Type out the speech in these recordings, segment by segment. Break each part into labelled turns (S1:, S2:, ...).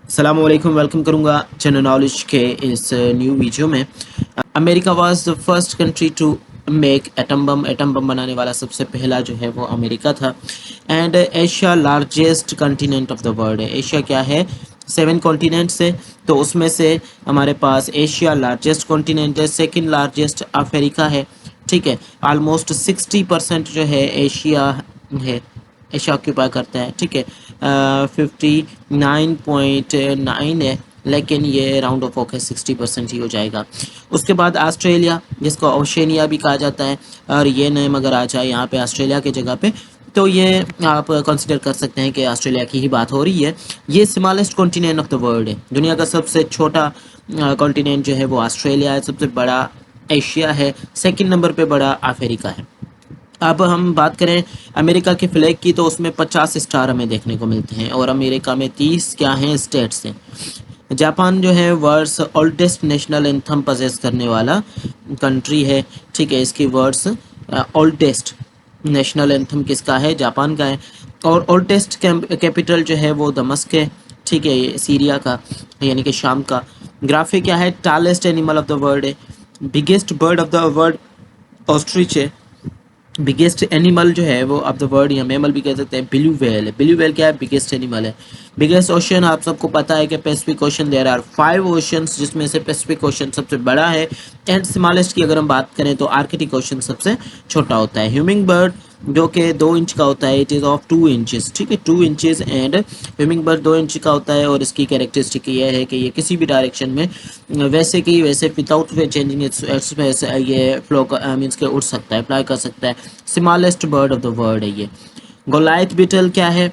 S1: अस्सलाम वालेकुम, वेलकम करूंगा जनरल नॉलेज के इस न्यू वीडियो में। America was the first country to make atom bomb बनाने वाला सबसे पहला जो है वो अमेरिका था। And Asia largest continent of the world है। एशिया क्या है, 7 कॉन्टिनेंट्स है, तो उसमें से हमारे पास एशिया लार्जेस्ट कॉन्टिनेंट है। सेकंड लार्जेस्ट अफ्रीका है, ठीक है। ऑलमोस्ट 60% जो है एशिया है, एशिया ऑक्यूपाई करता है, ठीक है। 59.9 है, लेकिन ये राउंड ऑफ ऑफ है, 60% ही हो जाएगा। उसके बाद ऑस्ट्रेलिया, जिसको ओशेनिया भी कहा जाता है, और ये नेम अगर आ जाए यहाँ पे ऑस्ट्रेलिया की जगह पे, तो ये आप कंसिडर कर सकते हैं कि ऑस्ट्रेलिया की ही बात हो रही है। ये smallest continent of the world है। दुनिया का सबसे छोटा कॉन्टिनेंट जो है वो ऑस्ट्रेलिया है। सबसे बड़ा एशिया है। सेकंड नंबर पे बड़ा अफ्रीका है। अब हम बात करें अमेरिका के फ्लैग की, तो उसमें 50 स्टार हमें देखने को मिलते हैं, और अमेरिका में 30 क्या हैं, स्टेट्स हैं। जापान जो है world's oldest national anthem possess करने वाला कंट्री है, ठीक है। इसकी वर्ड्स ओल्डेस्ट नेशनल एंथम किसका है, जापान का है। और ओल्डेस्ट कैपिटल जो है वो दमस्क है, ठीक है, ये सीरिया का यानी कि शाम का। ग्राफी क्या है, tallest animal of the world है। Biggest bird of the world ostrich है। बिगेस्ट एनिमल जो है वो ऑफ द वर्ल्ड या मैमल भी कह सकते हैं, ब्लू व्हेल है। ब्लू व्हेल क्या है, बिगेस्ट एनिमल है। बिगेस्ट ओशन आप सबको पता है कि Pacific Ocean, there are 5 oceans, जिसमें से पैसिफिक ओशन सबसे बड़ा है। एंड स्मॉलेस्ट की अगर हम बात करें तो आर्कटिक ओशन सबसे छोटा होता है। ह्यूमिंग बर्ड जो कि 2 इंच का होता है, इट इज़ ऑफ 2 इंचेस, ठीक है, 2 inches. And humming bird 2 inch का होता है, और इसकी कैरेक्टरिस्टिक ये है कि ये किसी भी डायरेक्शन में वैसे की वैसे विदाउट चेंजिंग इट्स ये फ्लो मीन्स के उड़ सकता है, फ्लाई कर सकता है। Smallest bird of the world है ये। गोलायत बीटल क्या है,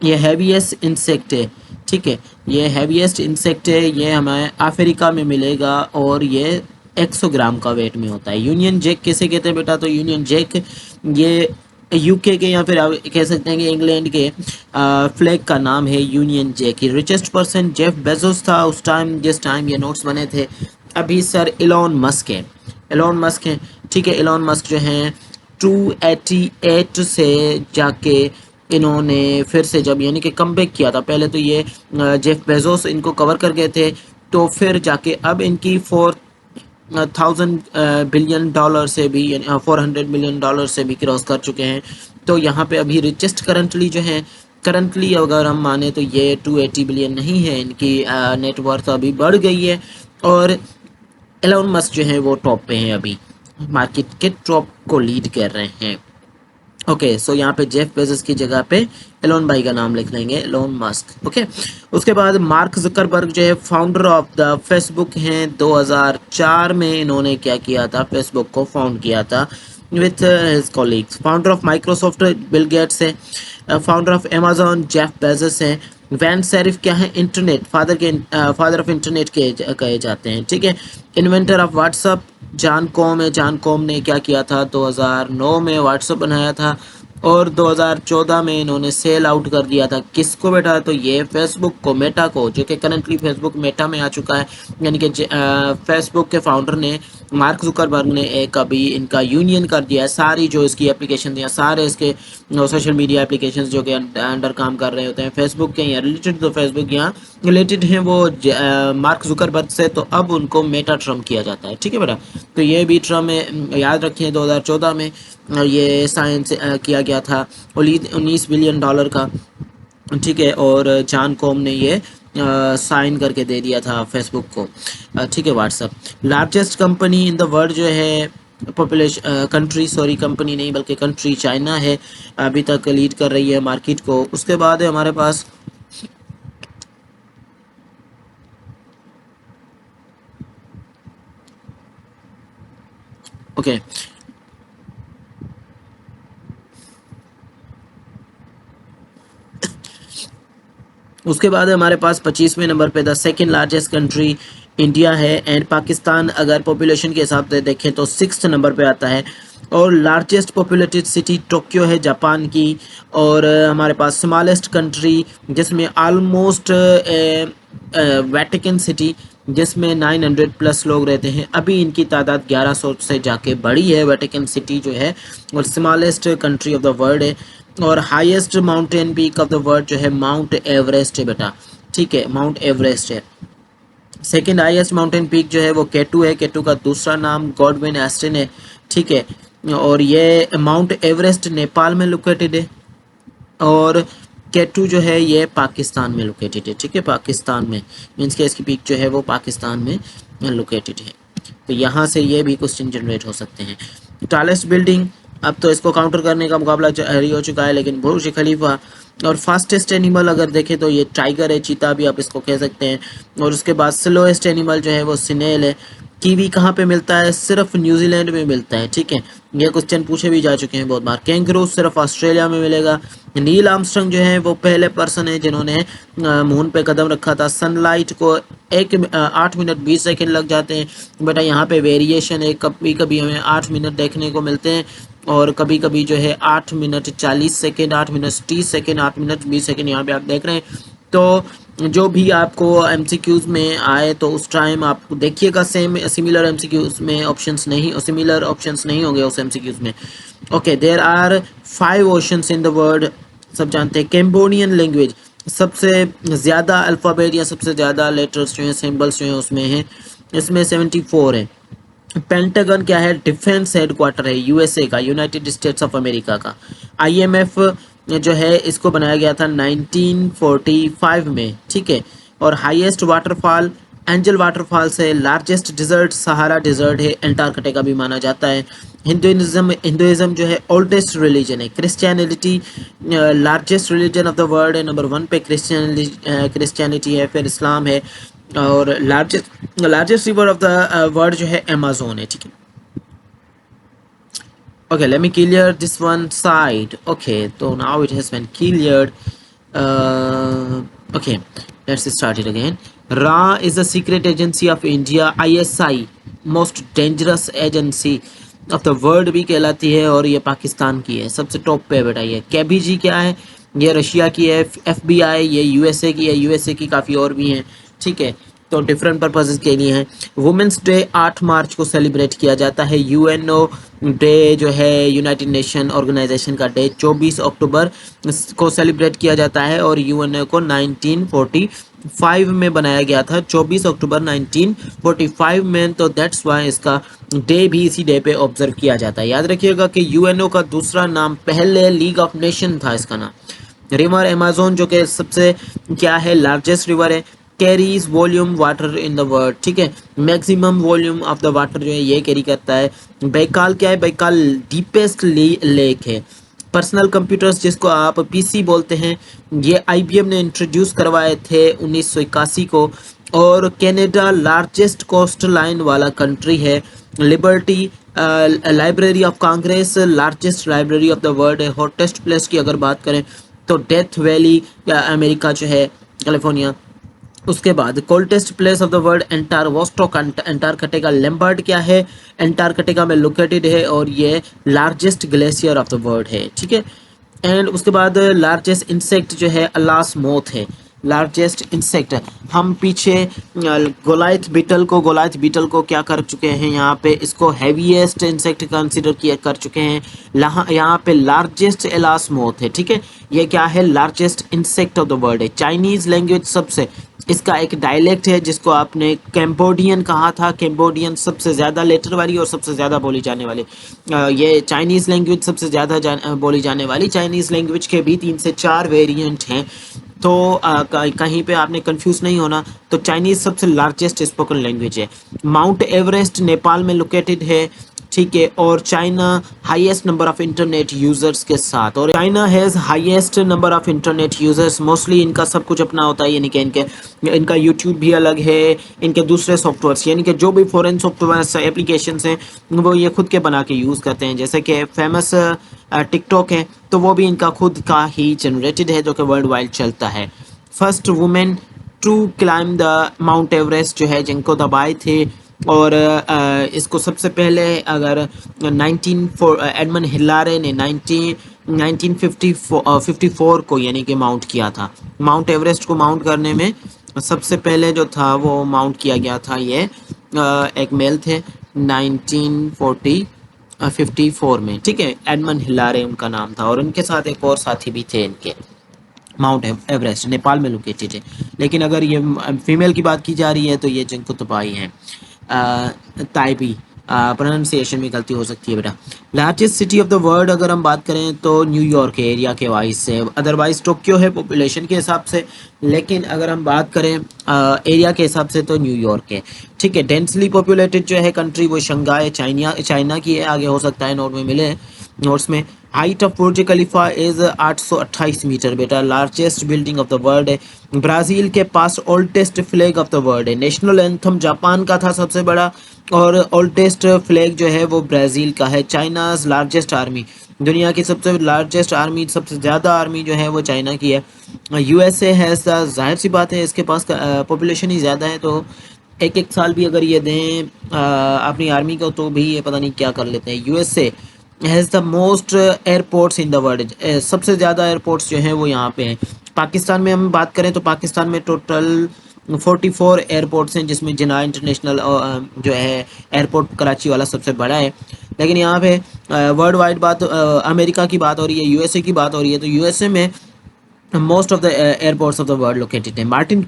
S1: ये हैवीएस्ट इंसेक्ट है, ठीक है। ये हैवीएस्ट इंसेक्ट है, ये हमें अफ्रीका में मिलेगा, और ये 100 ग्राम का वेट में होता है। यूनियन जैक किसे कहते हैं बेटा, तो यूनियन जैक ये यूके के या फिर आप कह सकते हैं कि इंग्लैंड के फ्लैग का नाम है Union Jack. Richest person Jeff Bezos था उस टाइम, जिस टाइम ये नोट्स बने थे। अभी सर एलोन मस्क है, एलोन मस्क है, ठीक है। एलोन मस्क जो हैं 288 से जाके इन्होंने फिर से जब यानी कि कमबैक किया था। पहले तो ये जेफ बेजोस इनको कवर कर गए थे, तो फिर जाके अब इनकी 4,000 बिलियन डॉलर से भी, यानी 400 मिलियन डॉलर से भी क्रॉस कर चुके हैं। तो यहाँ पे अभी रिचेस्ट करंटली जो है, करंटली अगर हम माने तो ये 280 बिलियन नहीं है, इनकी नेटवर्थ अभी बढ़ गई है। और एलोन मस्क जो है वो टॉप पे हैं, अभी मार्केट के टॉप को लीड कर रहे हैं। ओके, सो यहाँ पे जेफ बेजोस की जगह पे एलोन भाई का नाम लिख लेंगे, एलोन मस्क। ओके, उसके बाद मार्क जुकरबर्ग जो है फाउंडर ऑफ द फेसबुक हैं। 2004 में इन्होंने क्या किया था, फेसबुक को फाउंड किया था with his colleagues. Founder of Microsoft Bill Gates है। Founder of Amazon Jeff Bezos हैं। वैन सेरिफ क्या है, इंटरनेट फादर ऑफ इंटरनेट कहे जाते हैं, ठीक है। Inventor of WhatsApp Jan Koum है। जॉन कॉम ने क्या किया था, 2009 में व्हाट्सअप बनाया था, और 2014 में इन्होंने सेल आउट कर दिया था। किसको बेटा, तो ये फेसबुक को, मेटा को, जो कि करंटली फेसबुक मेटा में आ चुका है। यानी कि फेसबुक के फाउंडर ने, मार्क जुकरबर्ग ने एक अभी इनका यूनियन कर दिया है। सारी जो इसकी एप्लीकेशन या सारे इसके सोशल मीडिया एप्लीकेशंस जो कि अंडर काम कर रहे होते हैं फेसबुक के या रिलेटेड, तो फेसबुक यहाँ रिलेटेड हैं वो मार्क जुकरबर्ग से, तो अब उनको मेटा ट्रम किया जाता है, ठीक है बेटा। तो ये भी ट्रम है, याद रखें 2014 में ये साइन किया गया था 19 बिलियन डॉलर का, ठीक है। और जॉन कॉम ने ये साइन करके दे दिया था फेसबुक को, ठीक है। WhatsApp largest company in the world जो है, पॉपुलेशन कंट्री, सॉरी कंपनी नहीं बल्कि कंट्री, चाइना है, अभी तक लीड कर रही है मार्केट को। उसके बाद है हमारे पास ओके उसके बाद हमारे पास 25वें नंबर पे the second largest country India है। एंड पाकिस्तान अगर पॉपुलेशन के हिसाब से देखें तो 6th नंबर पे आता है। और लार्जेस्ट पॉपुलेटेड सिटी टोक्यो है, जापान की। और हमारे पास स्मॉलेस्ट कंट्री जिसमें ऑलमोस्ट वेटिकन सिटी, जिसमें 900 प्लस लोग रहते हैं। अभी इनकी तादाद 1100 से जाके बढ़ी है, वेटिकन सिटी जो है, और smallest country of the world है। और highest mountain peak of the world जो है माउंट एवरेस्ट है बेटा। ठीक है, माउंट एवरेस्ट है। सेकेंड हाईएस्ट माउंटेन पीक जो है वो केटू है, केटू का दूसरा नाम गॉडविन एस्टन है, ठीक है। और ये माउंट एवरेस्ट नेपाल में लोकेटेड है, और केटू जो है ये पाकिस्तान में लोकेटेड है, ठीक है, पाकिस्तान में, मीन्स के इसकी पीक जो है वो पाकिस्तान में लोकेटेड है। तो यहाँ से ये भी क्वेश्चन जनरेट हो सकते हैं। टालेस्ट बिल्डिंग, अब तो इसको काउंटर करने का मुकाबला जारी हो चुका है, लेकिन बुर्ज खलीफा। और फास्टेस्ट एनिमल अगर देखें तो ये टाइगर है, चीता भी आप इसको कह सकते हैं। और उसके बाद स्लोएस्ट एनिमल जो है वो स्नेल है। कीवी कहाँ पे मिलता है? सिर्फ न्यूजीलैंड में मिलता है, ठीक है, ये क्वेश्चन पूछे भी जा चुके हैं बहुत बार। कैंगरू सिर्फ ऑस्ट्रेलिया में मिलेगा। नील आर्मस्ट्रांग जो है वो पहले पर्सन है जिन्होंने मून पे कदम रखा था। सनलाइट को 8 मिनट 20 सेकंड लग जाते हैं, बेटा यहाँ पे वेरिएशन है, कभी कभी हमें 8 मिनट देखने को मिलते हैं और कभी कभी जो है 8 minute 40 second, 8 minute 30 second, 8 minute 20 second यहाँ पे आप देख रहे हैं। तो जो भी आपको एमसीक्यूज में आए तो उस टाइम आप देखिएगा, सिमिलर एमसीक्यूज में ऑप्शंस नहीं, सिमिलर ऑप्शंस नहीं होंगे उस एमसीक्यूज में। Okay, there are 5 oceans in the world, सब जानते हैं। कैम्बोडियन लैंग्वेज, सबसे ज़्यादा अल्फ़ाबेट या सबसे ज़्यादा लेटर्स जो हैं, सिंबल्स जो हैं उसमें हैं, इसमें 74 है। पेंटागन क्या है? डिफेंस हेडक्वार्टर है यूएसए का, यूनाइटेड स्टेट्स ऑफ अमेरिका का। आईएमएफ जो है इसको बनाया गया था 1945 में, ठीक है। और हाईएस्ट वाटरफॉल एंजल वाटरफॉल से, लार्जेस्ट डिजर्ट सहारा डिजर्ट है, एंटार्कटिका भी माना जाता है। हिंदुइज्म जो है ओल्डेस्ट रिलीजन है। Christianity largest religion of the world है, नंबर 1 पे क्रिश्चियनिटी है, फिर इस्लाम है। और largest river of the world जो है अमेज़न है, ठीक है। Okay, let me clear this one side. Okay, so now it has been cleared. Okay, let's start it again. Ra is the secret agency of India, ISI, most dangerous agency of the world भी कहलाती है, और ये पाकिस्तान की है, सबसे top पे बेटा। ये KBG क्या है? ये रशिया की है। FBI ये USA की है, USA की काफ़ी और भी हैं, ठीक है। तो डिफरेंट पर्पसेस के लिए हैं। वुमेंस डे 8 मार्च को सेलिब्रेट किया जाता है। यूएनओ डे जो है यूनाइटेड नेशन ऑर्गेनाइजेशन का डे 24 अक्टूबर को सेलिब्रेट किया जाता है, और यूएनओ को 1945 में बनाया गया था, 24 अक्टूबर 1945 में। तो दैट्स वाई इसका डे भी इसी डे पे ऑब्जर्व किया जाता है। याद रखिएगा कि यूएनओ का दूसरा नाम पहले लीग ऑफ नेशन था इसका नाम। रिवर अमेज़न जो कि सबसे क्या है, लार्जेस्ट रिवर है, carries volume water in the world, ठीक है, maximum volume of the water जो है ये कैरी करता है। बैकाल क्या है? बैकाल डीपेस्ट लेक है। पर्सनल कंप्यूटर्स जिसको आप पीसी बोलते हैं, ये आईबीएम ने इंट्रोड्यूस करवाए थे 1981 को। और कनाडा लार्जेस्ट कोस्ट लाइन वाला कंट्री है। Liberty library of Congress largest library of the world है। हॉटेस्ट प्लेस की अगर बात करें तो डेथ वैली अमेरिका जो है, कैलिफोर्निया। उसके बाद coldest place of the world Vostok Antarctica. Lambert क्या है? एंटार्कटिका में लोकेटेड है, और ये largest glacier of the world है, ठीक है। एंड उसके बाद लार्जेस्ट इंसेक्ट जो है अलास मोथ है, लार्जेस्ट इंसेक्ट। हम पीछे गोलाइथ बीटल को क्या कर चुके हैं यहाँ पे, इसको हैवीएस्ट इंसेक्ट कंसिडर किया कर चुके हैं। यहाँ पे लार्जेस्ट एलास्मोथ है, ठीक है। ये क्या है? Largest insect of the world है। चाइनीज लैंग्वेज सबसे, इसका एक डायलेक्ट है जिसको आपने कैम्बोडियन कहा था। कैम्बोडियन सबसे ज़्यादा लेटर वाली और सबसे ज़्यादा बोली जाने वाली, ये चाइनीज़ लैंग्वेज सबसे ज़्यादा बोली जाने वाली। चाइनीज़ लैंग्वेज के भी 3 से 4 वेरिएंट हैं, तो कहीं पे आपने कंफ्यूज नहीं होना। तो चाइनीज़ सबसे लार्जेस्ट स्पोकन लैंग्वेज है। माउंट एवरेस्ट नेपाल में लोकेटेड है, ठीक है। और China highest number of internet users के साथ, और China has highest number of internet users. Mostly इनका सब कुछ अपना होता है, यानी कि इनका यूट्यूब भी अलग है, इनके दूसरे सॉफ्टवेयर्स, यानी कि जो भी फॉरेन सॉफ्टवेयर एप्लीकेशंस हैं वो ये खुद के बना के यूज़ करते हैं। जैसे कि फेमस टिकटॉक है, तो वो भी इनका खुद का ही जनरेटेड है, जो कि वर्ल्ड वाइड चलता है। First women to climb the Mount Everest जो है, जिनको दबाए थे। और इसको सबसे पहले अगर एडमंड हिलारे ने 1954 को यानी कि माउंट किया था। माउंट एवरेस्ट को माउंट करने में सबसे पहले जो था वो माउंट किया गया था, ये एक मेल थे 1954 में, ठीक है। एडमंड हिलारे उनका नाम था, और उनके साथ एक और साथी भी थे इनके। माउंट एवरेस्ट नेपाल में लोकेटेड है। लेकिन अगर ये फीमेल की बात की जा रही है तो ये जिनको तबाही हैं ताइपी, प्रोनाउंसिएशन में गलती हो सकती है बेटा। Largest city of the world अगर हम बात करें तो न्यूयॉर्क है एरिया के वाइज से, अदरवाइज टोक्यो है पॉपुलेशन के हिसाब से, लेकिन अगर हम बात करें एरिया के हिसाब से तो न्यूयॉर्क है। ठीक है, डेंसली पॉपुलेटेड जो है कंट्री वो शंघाई चाइना की है, आगे हो सकता है नोट में मिले नोट्स में। Height of Burj Khalifa is 828 metre बेटा। Largest building of the world है। ब्राज़ील के पास oldest flag of the world है। नेशनल एंथम जापान का था सबसे बड़ा, और ओल्डेस्ट फ्लैग जो है वो ब्राज़ील का है। चाइनाज लार्जेस्ट आर्मी, दुनिया की सबसे लार्जेस्ट आर्मी, सबसे ज़्यादा आर्मी जो है वो चाइना की है। यूएसए है, जाहिर सी बात है इसके पास पॉपुलेशन ही ज़्यादा है, तो एक एक साल भी अगर ये दें अपनी आर्मी को तो भी ये पता नहीं क्या कर लेते हैं। USA has the most airports in the world, सबसे ज़्यादा एयरपोर्ट्स जो हैं वो यहाँ पे हैं। पाकिस्तान में हम बात करें तो पाकिस्तान में टोटल 44 एयरपोर्ट्स हैं, जिसमें जिना इंटरनेशनल जो है एयरपोर्ट कराची वाला सबसे बड़ा है। लेकिन यहाँ पे वर्ल्ड वाइड बात अमेरिका की बात हो रही है, यूएसए की बात हो रही है, तो यूएसए में most of the airports of the world located है। मार्टिन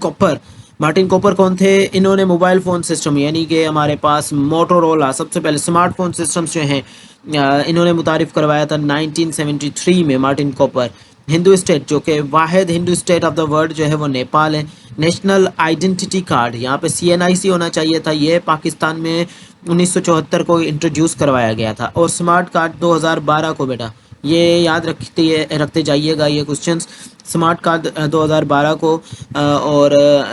S1: कॉपर कौन थे? इन्होंने मोबाइल फ़ोन सिस्टम यानी कि हमारे पास मोटोरोला सबसे पहले स्मार्टफोन सिस्टम्स जो हैं इन्होंने मुतारिफ़ करवाया था 1973 में मार्टिन कॉपर। हिंदू स्टेट जो कि वाहिद Hindu state of the world जो है वो नेपाल है। नेशनल आइडेंटिटी कार्ड यहाँ पे CNIC होना चाहिए था, ये पाकिस्तान में 1974 को इंट्रोड्यूस करवाया गया था। और स्मार्ट कार्ड 2012 को बेटा, ये याद रखते जाइएगा ये क्वेश्चंस। स्मार्ट कार्ड 2012 को और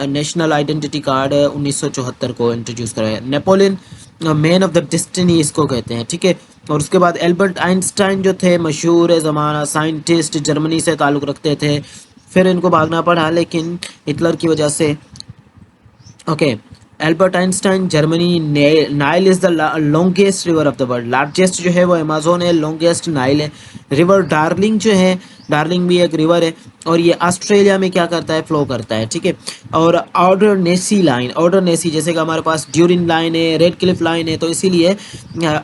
S1: नेशनल आइडेंटिटी कार्ड 1974 को इंट्रोड्यूस कराया। Napoleon man of the destiny इसको कहते हैं, ठीक है। और उसके बाद एल्बर्ट आइंस्टाइन जो थे मशहूर ज़माना साइंटिस्ट, जर्मनी से ताल्लुक़ रखते थे, फिर इनको भागना पड़ा लेकिन हिटलर की वजह से। Okay, Albert Einstein Germany. Nile is the longest river of the world, largest जो है वो अमेजोन है, लॉन्गेस्ट नाइल है। रिवर डार्लिंग जो है, डार्लिंग भी एक रिवर है, और ये ऑस्ट्रेलिया में क्या करता है, फ्लो करता है, ठीक है। और ऑर्डर नेसी जैसे कि हमारे पास ड्यूरिन लाइन है, रेड क्लिफ लाइन है, तो इसीलिए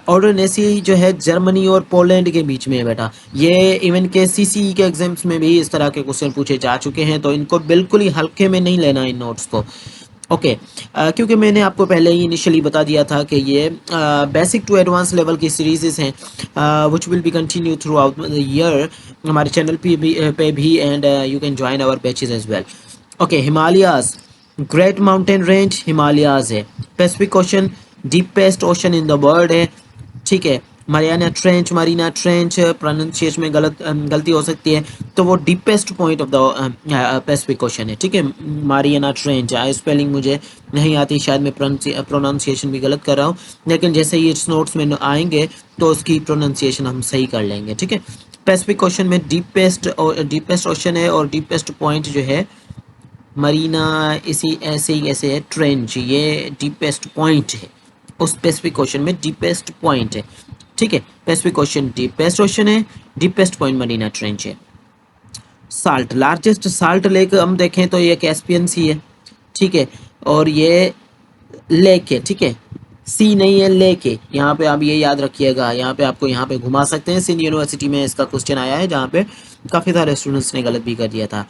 S1: ऑर्डर नेसी जो है जर्मनी और पोलैंड के बीच में है बेटा। ये इवन के CCE के एग्जाम्स में भी इस तरह के क्वेश्चन पूछे जा चुके हैं, तो इनको बिल्कुल ही हल्के में नहीं लेना इन नोट्स को। ओके, क्योंकि मैंने आपको पहले ही इनिशियली बता दिया था कि ये बेसिक टू एडवांस लेवल की सीरीज़ हैं which will be continue throughout the year हमारे चैनल पे भी and you can join our batches as well. Okay, Himalayas, great mountain range Himalayas है। Pacific Ocean deepest ocean in the world है, ठीक है। Marina trench pronunciation में गलती हो सकती है, तो वो deepest point of the Pacific ocean है, ठीक है। मरीना ट्रेंच, स्पेलिंग मुझे नहीं आती, शायद मैं प्रोनाउंसिएशन भी गलत कर रहा हूँ, लेकिन जैसे ये नोट्स में आएंगे तो उसकी प्रोनाउंसिएशन हम सही कर लेंगे, ठीक है। पैसिफिक ओशन में डीपेस्ट ओशन है, और डीपेस्ट पॉइंट जो है मरीना ऐसे है, ट्रेंच ये डीपेस्ट पॉइंट है, उस पैसिफिक ओशन में डीपेस्ट पॉइंट है, ठीक है। पैसिफिक ओशन डीपेस्ट ओशन है, डीपेस्ट पॉइंट मरीना ट्रेंच है। साल्ट, लार्जेस्ट साल्ट लेक हम देखें तो ये कैस्पियन सी है, ठीक है। और ये लेक है, ठीक है, सी नहीं है, लेक है। यहाँ पे आप ये याद रखिएगा, यहाँ पे आपको यहाँ पे घुमा सकते हैं। सिंध यूनिवर्सिटी में इसका क्वेश्चन आया है, जहाँ पे काफ़ी सारे स्टूडेंट्स ने गलत भी कर दिया था।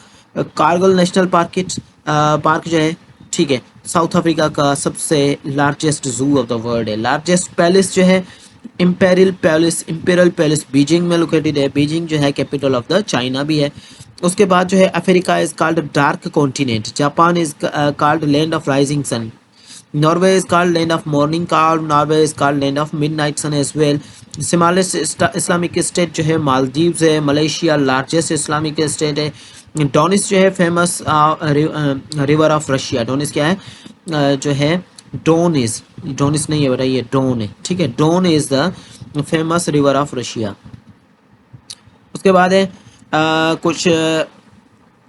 S1: कारगिल नेशनल पार्क जो है, ठीक है, साउथ अफ्रीका का सबसे largest zoo of the world है। लार्जेस्ट पैलेस जो है इंपेरियल पैलेस बीजिंग में लोकेटेड है। बीजिंग जो है कैपिटल ऑफ द चाइना भी है। उसके बाद जो है Africa is called dark continent, Japan is called land of rising sun, Norway is called land of morning calm, Norway is called land of midnight sun as well. Somalis Islamic state जो है मालदीव्स है। Malaysia largest Islamic state है। डोनिस जो है famous river of Russia. डोनिस क्या है जो है डोनिस नहीं है बेटा, ये डोन है, ठीक है। Don is the famous river of Russia. उसके बाद है कुछ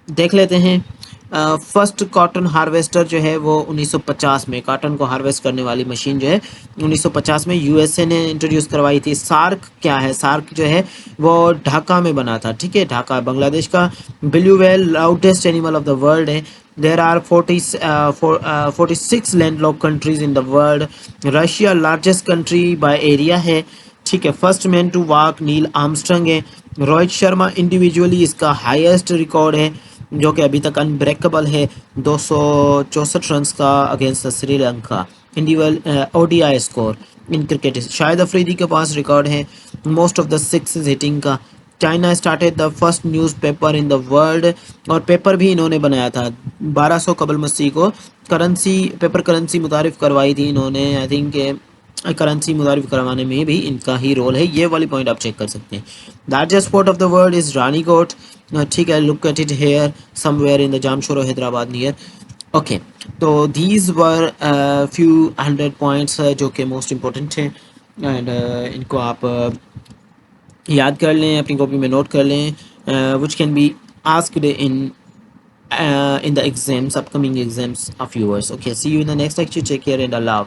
S1: देख लेते हैं। फर्स्ट कॉटन हार्वेस्टर जो है वो 1950 में, कॉटन को हार्वेस्ट करने वाली मशीन जो है 1950 में यूएसए ने इंट्रोड्यूस करवाई थी। सार्क क्या है? सार्क जो है वो ढाका में बना था, ठीक है, ढाका बांग्लादेश का। Blue whale loudest animal of the world है। There are 46 landlocked countries in the world. Russia largest country by area है, ठीक है। First man to walk Neil Armstrong है। रोहित शर्मा इंडिविजुअली इसका हाईएस्ट रिकॉर्ड है। जो कि अभी तक अनब्रेकेबल है, 264 रन का against Sri Lanka. Individual ODI score in cricket, Shahid Afridi के पास रिकॉर्ड है most of the six hitting का। China started the first newspaper in the world, और पेपर भी इन्होंने बनाया था 1200 कबल मसीह को। करेंसी, पेपर करेंसी मुतारिफ करवाई थी इन्होंने। आई थिंक करेंसी मुतारिफ करवाने में भी इनका ही रोल है, ये वाली पॉइंट आप चेक कर सकते हैं। Largest sport of the world is Ranikot, ठीक है, look at it here somewhere in the Jamshoro Hyderabad near. Okay, तो दीज वर फ्यू 100 पॉइंट्स जो कि मोस्ट इम्पोर्टेंट हैं, एंड इनको आप याद कर लें, अपनी कॉपी में नोट कर लें, which can be asked in the exams, upcoming exams of yours. Okay, see you in the next lecture. Take care and Allah.